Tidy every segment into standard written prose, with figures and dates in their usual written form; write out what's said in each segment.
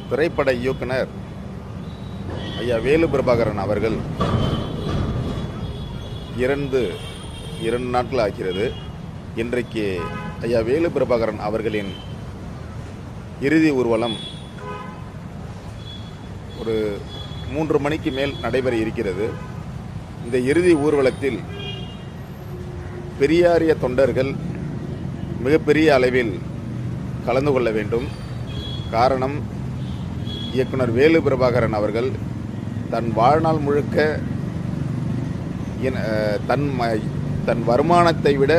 திரைப்பட இயக்குனர் ஐயா வேலு பிரபாகரன் அவர்கள் இறந்து 2 நாட்கள் ஆகிறது. இன்றைக்கு ஐயா வேலு பிரபாகரன் அவர்களின் இறுதி ஊர்வலம் ஒரு 3 மணிக்கு மேல் நடைபெற இருக்கிறது. இந்த இறுதி ஊர்வலத்தில் பெரியாரிய தொண்டர்கள் மிகப்பெரிய அளவில் கலந்து கொள்ள வேண்டும். காரணம், இயக்குனர் வேலு பிரபாகரன் அவர்கள் தன் வாழ்நாள் முழுக்க தன் வருமானத்தை விட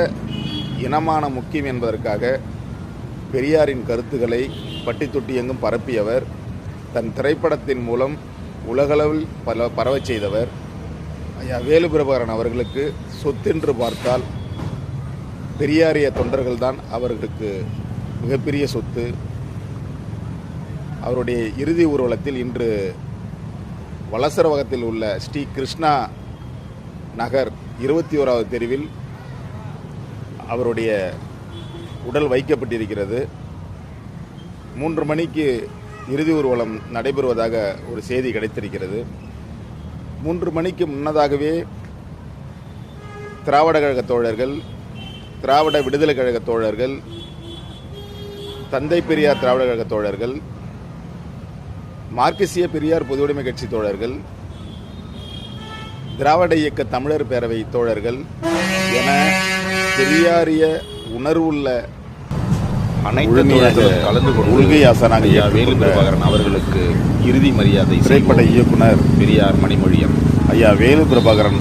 இனமான முக்கியம் என்பதற்காக பெரியாரின் கருத்துக்களை பட்டி தொட்டி எங்கும் பரப்பியவர். தன் திரைப்படத்தின் மூலம் உலகளவில் பரவச் செய்தவர். ஐயா வேலு பிரபாகரன் அவர்களுக்கு சொத்தென்று பார்த்தால் பெரியாரிய தொண்டர்கள்தான் அவர்களுக்கு மிகப்பெரிய சொத்து. அவருடைய இறுதி ஊர்வலத்தில் இன்று வலசரவகத்தில் உள்ள ஸ்ரீ கிருஷ்ணா நகர் 21வது தெருவில் அவருடைய உடல் வைக்கப்பட்டிருக்கிறது. 3 மணிக்கு இறுதி ஊர்வலம் நடைபெறுவதாக ஒரு செய்தி கிடைத்திருக்கிறது. 3 மணிக்கு முன்னதாகவே திராவிட கழக தோழர்கள், திராவிட விடுதலை கழக தோழர்கள், தந்தை பெரியார் திராவிட கழக தோழர்கள், மார்க்சிய பெரியார் பொதுவுடைமை கட்சி தோழர்கள், திராவிட இயக்க தமிழர் பேரவை தோழர்கள் என பெரியாரிய உணர்வுள்ள கலந்து கொள்கை ஆசானாக ஐயா வேலு பிரபாகரன் அவர்களுக்கு இறுதி மரியாதை திரைப்பட இயக்குனர் பெரியார் மணிமொழியன் ஐயா வேலு பிரபாகரன்